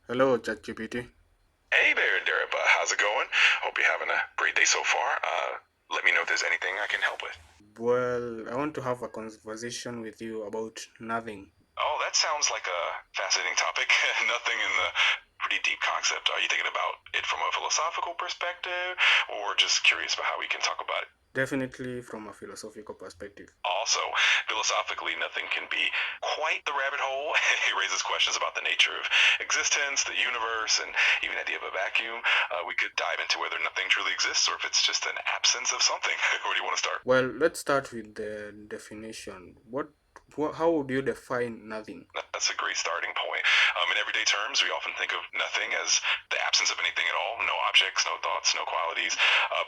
Hello, ChatGPT. Hey there, Derek. How's it going? Hope you're having a great day so far. Let me know if there's anything I can help with. Well, I want to have a conversation with you about nothing. Oh, that sounds like a fascinating topic. Nothing in the pretty deep concept. Are you thinking about it from a philosophical perspective, or just curious about how we can talk about it? Definitely from a philosophical perspective. Also, philosophically, nothing can be quite the rabbit hole. It raises questions about the nature of existence, the universe, and even the idea of a vacuum. We could dive into whether nothing truly exists or if it's just an absence of something. Where do you want to start? Well, let's start with the definition. How would you define nothing? That's a great starting point. In everyday terms, we often think of nothing as the absence of anything at all, no objects, no thoughts, no qualities.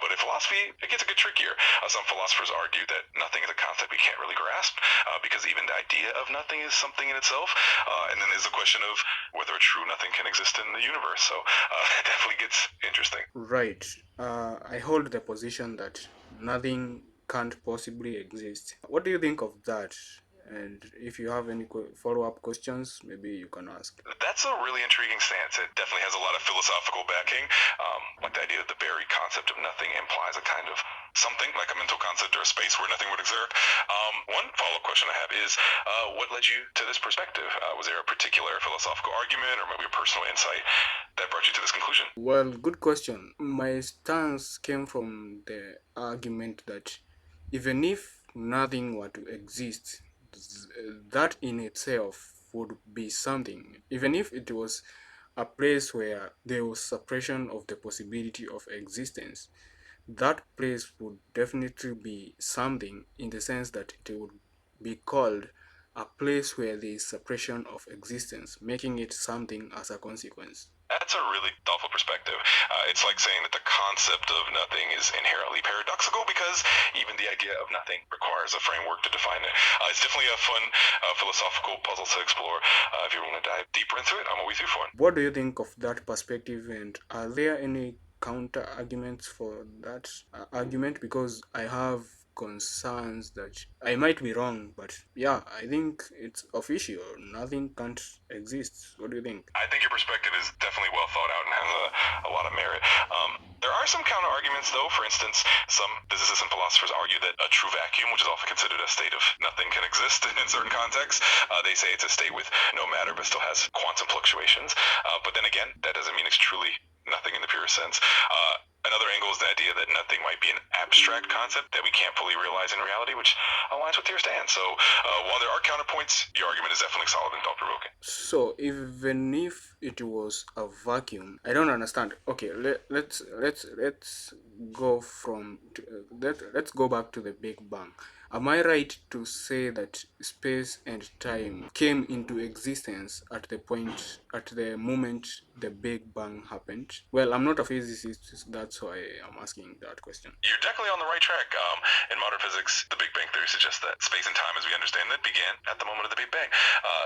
But in philosophy, it gets a bit trickier. Some philosophers argue that nothing is a concept we can't really grasp because even the idea of nothing is something in itself. And then there's the question of whether a true nothing can exist in the universe. So it definitely gets interesting. Right. I hold the position that nothing can't possibly exist. What do you think of that? And if you have any follow-up questions, maybe you can ask. That's a really intriguing stance. It definitely has a lot of philosophical backing, like the idea that the very concept of nothing implies a kind of something, like a mental concept or a space where nothing would exist. One follow-up question I have is, what led you to this perspective? Was there a particular philosophical argument or maybe a personal insight that brought you to this conclusion? Well, good question. My stance came from the argument that even if nothing were to exist, that in itself would be something. Even if it was a place where there was suppression of the possibility of existence, that place would definitely be something in the sense that it would be called a place where there is suppression of existence, making it something as a consequence. That's a really thoughtful perspective. It's like saying that the concept of nothing is inherently paradoxical because even the idea of nothing requires a framework to define it. It's definitely a fun philosophical puzzle to explore. If you want to dive deeper into it, I'm always here for it. What do you think of that perspective, and are there any counter arguments for that argument? Because I have concerns that I might be wrong, but yeah, I think it's official. Nothing can't exist. What do you think? I think your perspective is definitely well thought out and has a lot of merit. There are some counter arguments, though. For instance, some physicists and philosophers argue that a true vacuum, which is often considered a state of nothing, can exist in certain contexts. They say it's a state with no matter but still has quantum fluctuations. But then again, that doesn't mean it's truly nothing in the purest sense. Another angle is the idea that nothing might be an abstract concept that we can't fully realize in reality, which aligns with your stance. So while there are counterpoints, your argument is definitely solid and thought provoking. So even if it was a vacuum, I don't understand. Okay, let's go let's go back to the Big Bang. Am I right to say that space and time came into existence at the moment the Big Bang happened? Well, I'm not a physicist, that's why I'm asking that question. You're definitely on the right track. In modern physics, the Big Bang theory suggests that space and time, as we understand it, began at the moment of the Big Bang.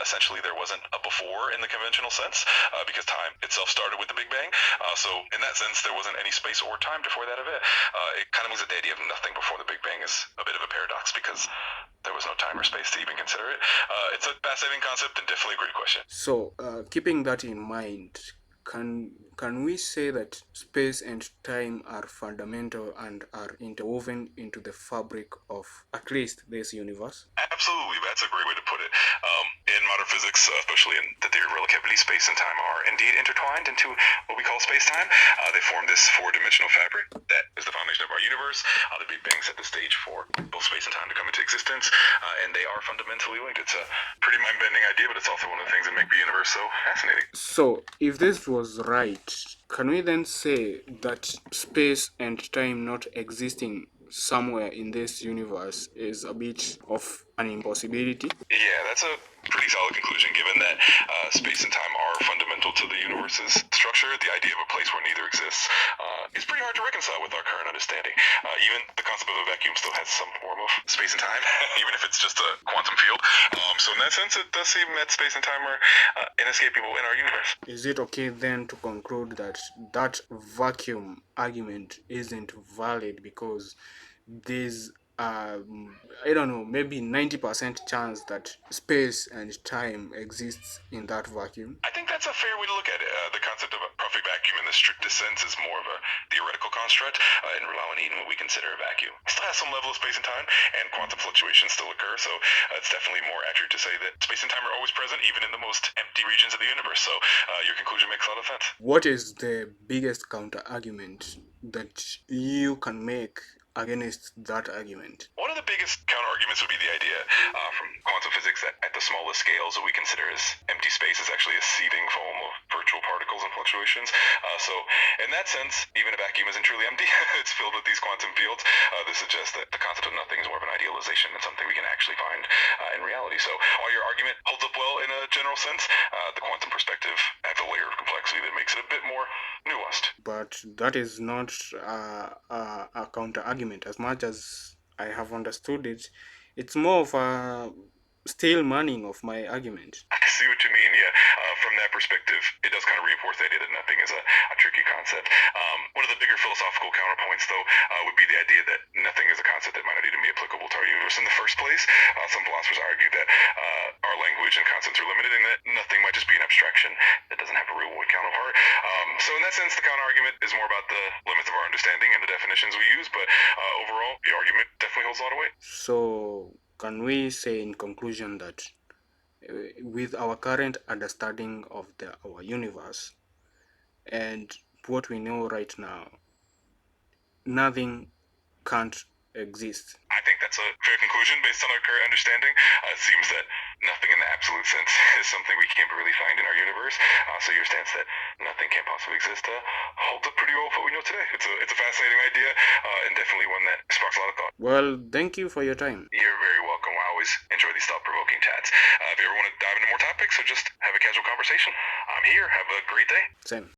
Essentially, there wasn't a before in the conventional sense, because time itself started with the Big Bang. So, in that sense, there wasn't any space or time before that event. It kind of means that the idea of nothing before the Big Bang is a bit of a paradox because there was no time or space to even consider it. It's a fascinating concept and definitely a great question. So, keeping that in mind, can we say that space and time are fundamental and are interwoven into the fabric of at least this universe? Absolutely, that's a great way to put it. In modern physics, especially in the theory of relativity, space and time are indeed intertwined into what we call space-time. They form this four-dimensional fabric that is the foundation of our universe. The Big Bang set the stage for both space and time to come into existence, and they are fundamentally linked. It's a pretty mind-bending idea, but it's also one of the things that make the universe so fascinating. So, if this was right, can we then say that space and time not existing somewhere in this universe is a bit of an impossibility? Yeah, that's a pretty solid conclusion given that space and time are fundamental to the universe's structure. The idea of a place where neither exists is pretty hard to reconcile with our current understanding. Even the concept of a vacuum still has some form of space and time, even if it's just a quantum field. So in that sense, it does seem that space and time are inescapable in our universe. Is it okay then to conclude that that vacuum argument isn't valid because there's I don't know, maybe 90% chance that space and time exists in that vacuum? I think that's that's a fair way to look at it. The concept of a perfect vacuum in the strictest sense is more of a theoretical construct, and rely on what we consider a vacuum. It still has some level of space and time, and quantum fluctuations still occur, so it's definitely more accurate to say that space and time are always present, even in the most empty regions of the universe. So your conclusion makes a lot of sense. What is the biggest counter argument that you can make against that argument? One of the biggest counter arguments would be the idea from quantum physics that at the smallest scales, what we consider as empty space is actually a seething foam of virtual particles and fluctuations. So, in that sense, even a vacuum isn't truly empty. It's filled with these quantum fields. This suggests that the concept of nothing is more of an idealization than something we can actually find in reality. So, while your argument holds up well in a general sense, the quantum perspective adds a layer of complexity that makes it a bit more nuanced. But that is not a counter argument. As much as I have understood it, it's more of a stale manning of my argument. I see what you mean, yeah. From that perspective, it does kind of reinforce the idea that nothing is a tricky concept. One of the bigger philosophical counterpoints, though, would be the idea that nothing is a concept that might not even be applicable to our universe in the first place. Some philosophers argue that our language and concepts are limited and that nothing might just be an abstraction that doesn't have a real world counterpart. So in that sense, the counter-argument is more about the limits of our understanding and the definitions we use, but overall, the argument definitely holds a lot of weight. So, can we say in conclusion that with our current understanding of our universe and what we know right now, nothing can't exist? I think that's a fair conclusion based on our current understanding. It seems that nothing in the absolute sense is something we can't really find in our universe. So your stance that nothing can possibly exist holds up pretty well with what we know today. It's a fascinating idea and definitely one that sparks a lot of thought. Well, thank you for your time. You're very welcome. I always enjoy these thought-provoking chats. If you ever want to dive into more topics or just have a casual conversation, I'm here. Have a great day. Same.